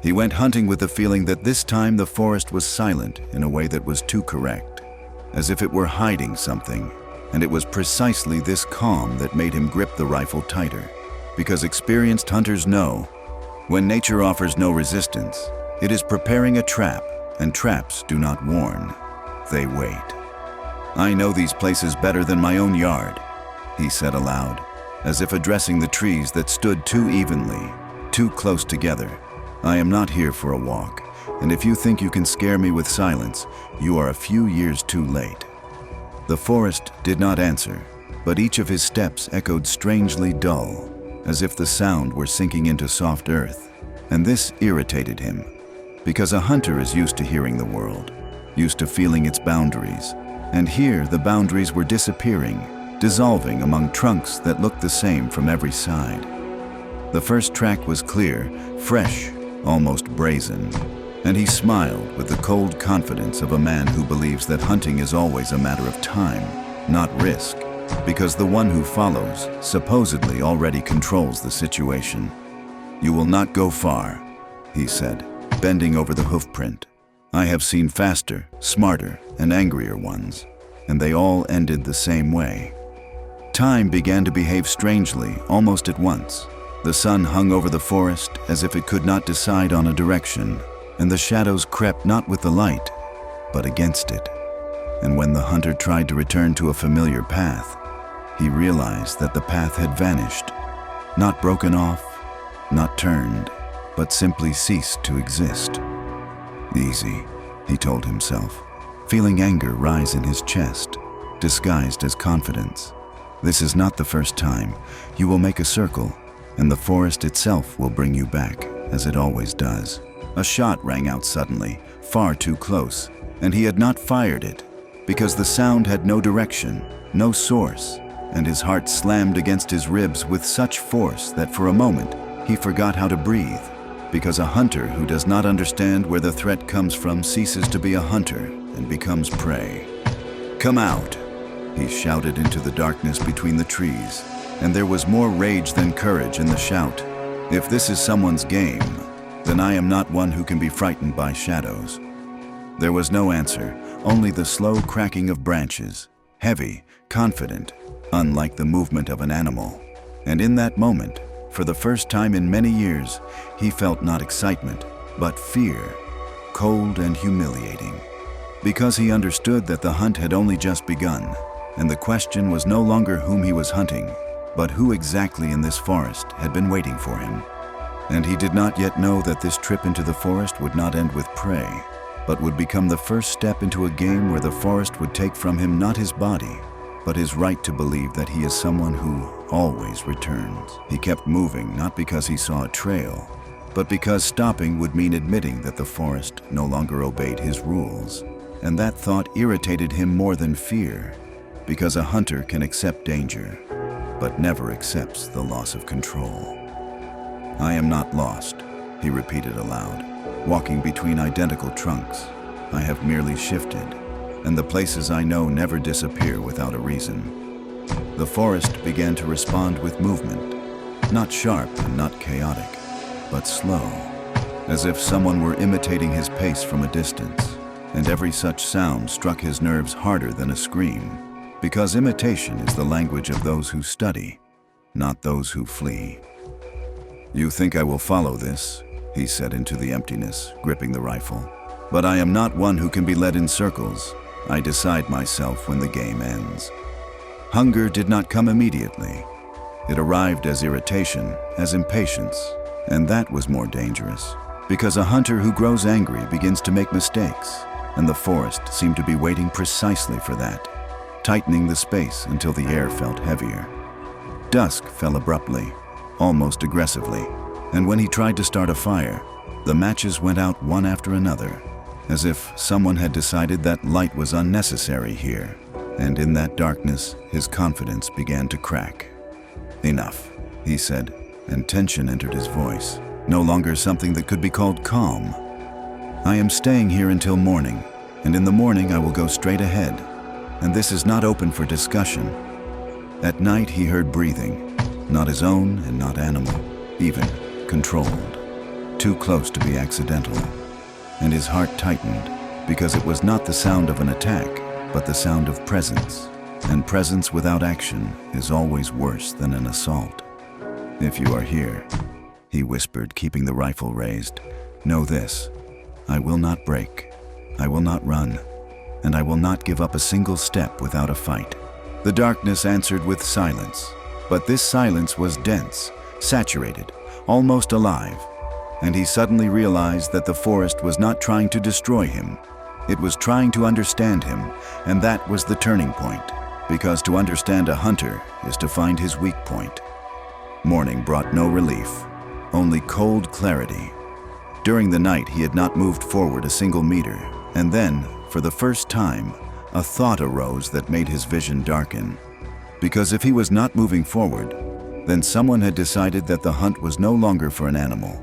He went hunting with the feeling that this time the forest was silent in a way that was too correct, as if it were hiding something, and it was precisely this calm that made him grip the rifle tighter, because experienced hunters know, when nature offers no resistance, it is preparing a trap, and traps do not warn, they wait. "I know these places better than my own yard," he said aloud, as if addressing the trees that stood too evenly, too close together. "I am not here for a walk, and if you think you can scare me with silence, you are a few years too late." The forest did not answer, but each of his steps echoed strangely dull, as if the sound were sinking into soft earth. And this irritated him, because a hunter is used to hearing the world, used to feeling its boundaries, and here the boundaries were disappearing, dissolving among trunks that looked the same from every side. The first track was clear, fresh, almost brazen, and he smiled with the cold confidence of a man who believes that hunting is always a matter of time, not risk, because the one who follows supposedly already controls the situation. "You will not go far," he said, bending over the hoofprint. "I have seen faster, smarter, and angrier ones, and they all ended the same way." Time began to behave strangely almost at once. The sun hung over the forest as if it could not decide on a direction, and the shadows crept not with the light, but against it. And when the hunter tried to return to a familiar path, he realized that the path had vanished, not broken off, not turned, but simply ceased to exist. "Easy," he told himself, feeling anger rise in his chest, disguised as confidence. "This is not the first time. You will make a circle, and the forest itself will bring you back, as it always does." A shot rang out suddenly, far too close, and he had not fired it, because the sound had no direction, no source, and his heart slammed against his ribs with such force that for a moment he forgot how to breathe, because a hunter who does not understand where the threat comes from ceases to be a hunter and becomes prey. "Come out!" he shouted into the darkness between the trees, and there was more rage than courage in the shout. "If this is someone's game, then I am not one who can be frightened by shadows." There was no answer, only the slow cracking of branches, heavy, confident, unlike the movement of an animal. And in that moment, for the first time in many years, he felt not excitement, but fear, cold and humiliating. Because he understood that the hunt had only just begun, and the question was no longer whom he was hunting, but who exactly in this forest had been waiting for him. And he did not yet know that this trip into the forest would not end with prey, but would become the first step into a game where the forest would take from him not his body, but his right to believe that he is someone who always returns. He kept moving not because he saw a trail, but because stopping would mean admitting that the forest no longer obeyed his rules. And that thought irritated him more than fear, because a hunter can accept danger, but never accepts the loss of control. "I am not lost," he repeated aloud, walking between identical trunks. "I have merely shifted, and the places I know never disappear without a reason." The forest began to respond with movement, not sharp and not chaotic, but slow, as if someone were imitating his pace from a distance, and every such sound struck his nerves harder than a scream, because imitation is the language of those who study, not those who flee. "You think I will follow this," he said into the emptiness, gripping the rifle. "But I am not one who can be led in circles. I decide myself when the game ends." Hunger did not come immediately. It arrived as irritation, as impatience, and that was more dangerous, because a hunter who grows angry begins to make mistakes, and the forest seemed to be waiting precisely for that, tightening the space until the air felt heavier. Dusk fell abruptly, almost aggressively, and when he tried to start a fire, the matches went out one after another, as if someone had decided that light was unnecessary here, and in that darkness, his confidence began to crack. "Enough," he said, and tension entered his voice, no longer something that could be called calm. "I am staying here until morning, and in the morning I will go straight ahead, and this is not open for discussion." At night he heard breathing, not his own and not animal, even controlled. too close to be accidental. And his heart tightened, because it was not the sound of an attack, but the sound of presence. And presence without action is always worse than an assault. "If you are here," he whispered, keeping the rifle raised, "know this: I will not break, I will not run, and I will not give up a single step without a fight." The darkness answered with silence, but this silence was dense, saturated, almost alive, and he suddenly realized that the forest was not trying to destroy him. It was trying to understand him, and that was the turning point, because to understand a hunter is to find his weak point. Morning brought no relief, only cold clarity. During the night, he had not moved forward a single meter, and then, for the first time, a thought arose that made his vision darken. Because if he was not moving forward, then someone had decided that the hunt was no longer for an animal,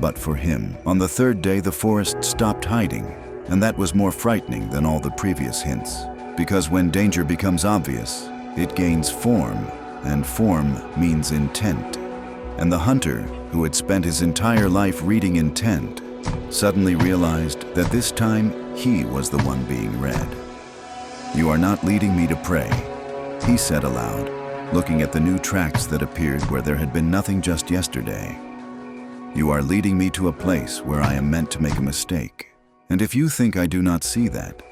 but for him. On the third day, the forest stopped hiding, and that was more frightening than all the previous hints. Because when danger becomes obvious, it gains form, and form means intent. And the hunter, who had spent his entire life reading intent, suddenly realized that this time he was the one being read. "You are not leading me to prey," he said aloud, looking at the new tracks that appeared where there had been nothing just yesterday. "You are leading me to a place where I am meant to make a mistake. And if you think I do not see that,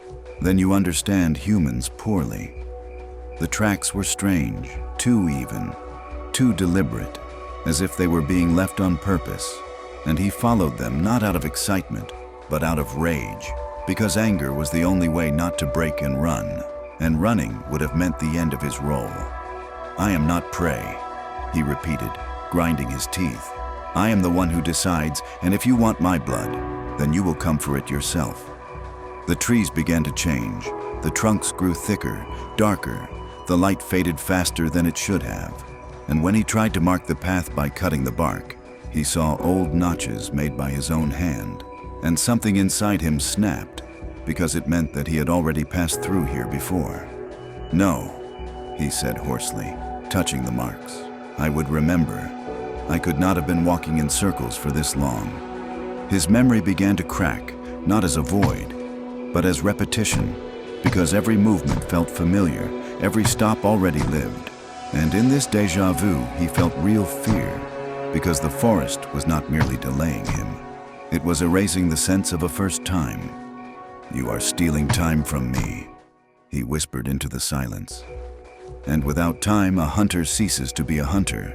then you understand humans poorly." The tracks were strange, too even, too deliberate, as if they were being left on purpose, and he followed them not out of excitement, but out of rage, because anger was the only way not to break and run, and running would have meant the end of his role. "I am not prey," he repeated, grinding his teeth. "I am the one who decides, and if you want my blood, then you will come for it yourself." The trees began to change. The trunks grew thicker, darker. The light faded faster than it should have. And when he tried to mark the path by cutting the bark, he saw old notches made by his own hand. And something inside him snapped, because it meant that he had already passed through here before. "No," he said hoarsely, touching the marks. "I would remember. I could not have been walking in circles for this long." His memory began to crack, not as a void, but as repetition, because every movement felt familiar, every stop already lived. And in this déjà vu, he felt real fear, because the forest was not merely delaying him. It was erasing the sense of a first time. "You are stealing time from me," he whispered into the silence. And without time, a hunter ceases to be a hunter.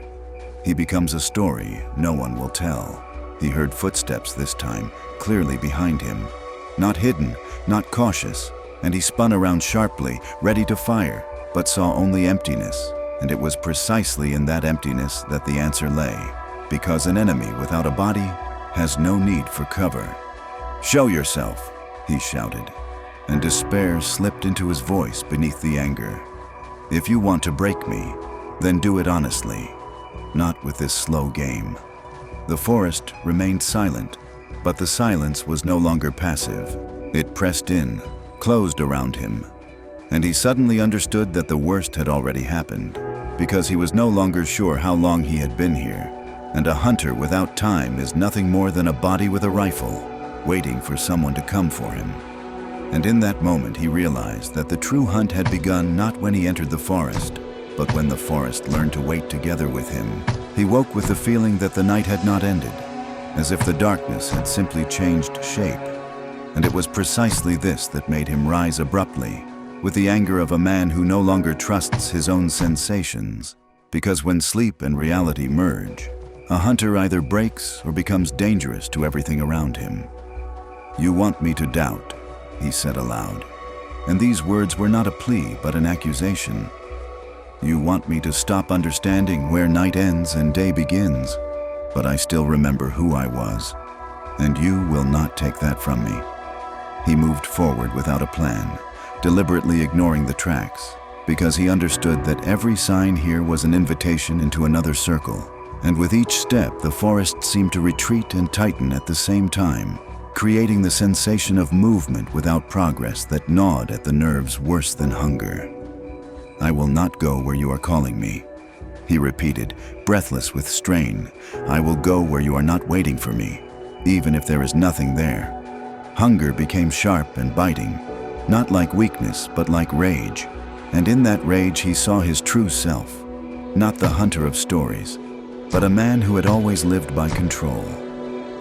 He becomes a story no one will tell. He heard footsteps this time, clearly behind him. Not hidden, not cautious, and he spun around sharply, ready to fire, but saw only emptiness. And it was precisely in that emptiness that the answer lay, because an enemy without a body has no need for cover. "Show yourself," he shouted, and despair slipped into his voice beneath the anger. "If you want to break me, then do it honestly, not with this slow game." The forest remained silent, but the silence was no longer passive. It pressed in, closed around him, and he suddenly understood that the worst had already happened, because he was no longer sure how long he had been here, and a hunter without time is nothing more than a body with a rifle, waiting for someone to come for him. And in that moment he realized that the true hunt had begun not when he entered the forest, but when the forest learned to wait together with him. He woke with the feeling that the night had not ended, as if the darkness had simply changed shape. And it was precisely this that made him rise abruptly, with the anger of a man who no longer trusts his own sensations. Because when sleep and reality merge, a hunter either breaks or becomes dangerous to everything around him. "You want me to doubt," he said aloud. And these words were not a plea, but an accusation. "You want me to stop understanding where night ends and day begins, but I still remember who I was, and you will not take that from me." He moved forward without a plan, deliberately ignoring the tracks, because he understood that every sign here was an invitation into another circle. And with each step, the forest seemed to retreat and tighten at the same time, creating the sensation of movement without progress that gnawed at the nerves worse than hunger. "I will not go where you are calling me," he repeated, breathless with strain. "I will go where you are not waiting for me." even if there is nothing there. Hunger became sharp and biting, not like weakness, but like rage. And in that rage he saw his true self, not the hunter of stories, but a man who had always lived by control.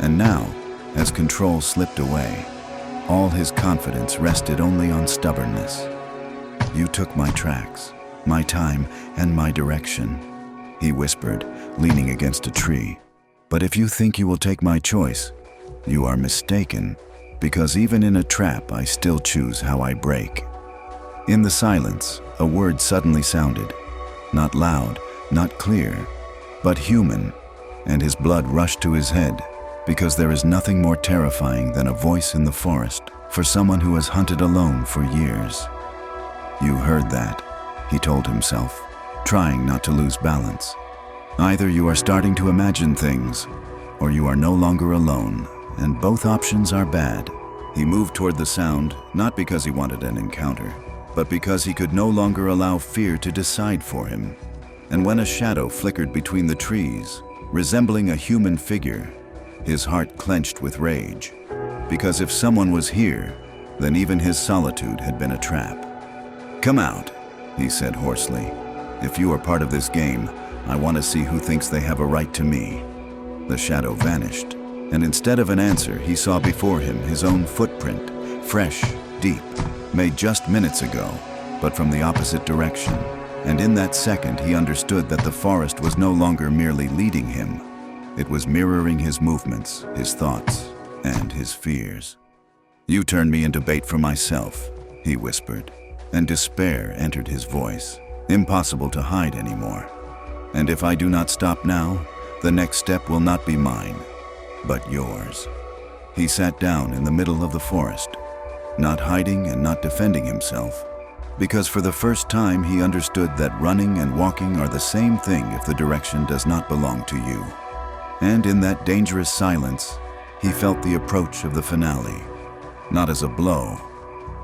And now, as control slipped away, all his confidence rested only on stubbornness. "You took my tracks, my time, and my direction," he whispered, leaning against a tree. "But if you think you will take my choice, you are mistaken, because even in a trap I still choose how I break." In the silence, a word suddenly sounded, not loud, not clear, but human, and his blood rushed to his head, because there is nothing more terrifying than a voice in the forest for someone who has hunted alone for years. "You heard that," he told himself, trying not to lose balance. "Either you are starting to imagine things, or you are no longer alone, and both options are bad." He moved toward the sound, not because he wanted an encounter, but because he could no longer allow fear to decide for him. And when a shadow flickered between the trees, resembling a human figure, his heart clenched with rage, because if someone was here, then even his solitude had been a trap. "Come out," he said hoarsely. "If you are part of this game, I want to see who thinks they have a right to me." The shadow vanished, and instead of an answer, he saw before him his own footprint, fresh, deep, made just minutes ago, but from the opposite direction. And in that second, he understood that the forest was no longer merely leading him. It was mirroring his movements, his thoughts, and his fears. "You turned me into bait for myself," he whispered, and despair entered his voice, impossible to hide anymore. "And if I do not stop now, the next step will not be mine, but yours." He sat down in the middle of the forest, not hiding and not defending himself, because for the first time he understood that running and walking are the same thing if the direction does not belong to you. And in that dangerous silence, he felt the approach of the finale, not as a blow,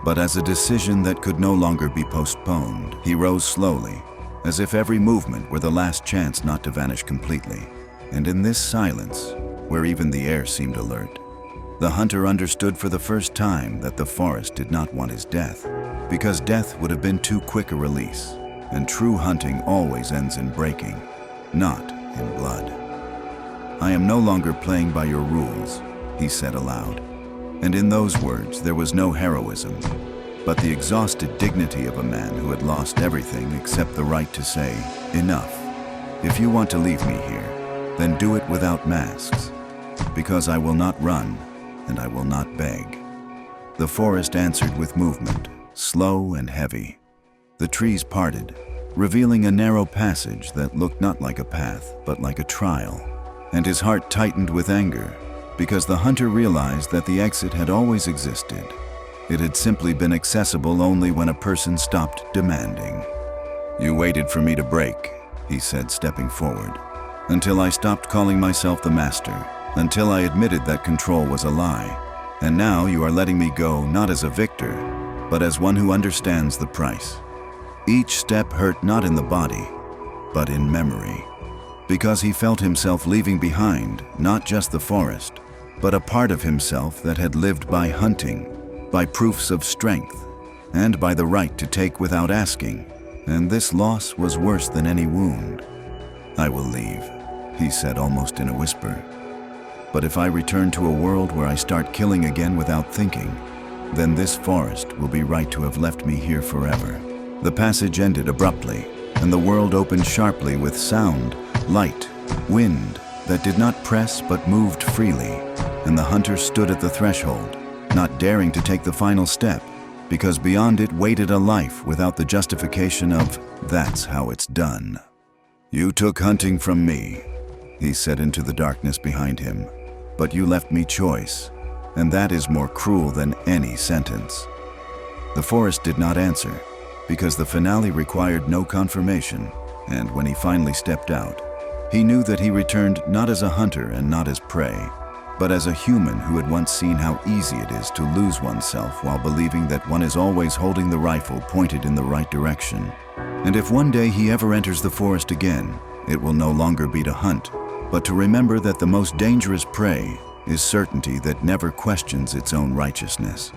but as a decision that could no longer be postponed. He rose slowly, as if every movement were the last chance not to vanish completely. And in this silence, where even the air seemed alert, the hunter understood for the first time that the forest did not want his death, because death would have been too quick a release, and true hunting always ends in breaking, not in blood. "I am no longer playing by your rules," he said aloud. And in those words there was no heroism, but the exhausted dignity of a man who had lost everything except the right to say, "Enough. If you want to leave me here, then do it without masks, because I will not run, and I will not beg." The forest answered with movement, slow and heavy. The trees parted, revealing a narrow passage that looked not like a path, but like a trial. And his heart tightened with anger, because the hunter realized that the exit had always existed. It had simply been accessible only when a person stopped demanding. "You waited for me to break," he said, stepping forward, "until I stopped calling myself the master, until I admitted that control was a lie. And now you are letting me go not as a victor, but as one who understands the price." Each step hurt not in the body, but in memory, because he felt himself leaving behind not just the forest, but a part of himself that had lived by hunting, by proofs of strength, and by the right to take without asking. And this loss was worse than any wound. "I will leave," he said almost in a whisper. "But if I return to a world where I start killing again without thinking, then this forest will be right to have left me here forever." The passage ended abruptly, and the world opened sharply with sound, light, wind that did not press but moved freely. And the hunter stood at the threshold, not daring to take the final step, because beyond it waited a life without the justification of, "That's how it's done." "You took hunting from me," he said into the darkness behind him, "but you left me choice, and that is more cruel than any sentence." The forest did not answer, because the finale required no confirmation, and when he finally stepped out, he knew that he returned not as a hunter and not as prey, but as a human who had once seen how easy it is to lose oneself while believing that one is always holding the rifle pointed in the right direction. And if one day he ever enters the forest again, it will no longer be to hunt, but to remember that the most dangerous prey is certainty that never questions its own righteousness.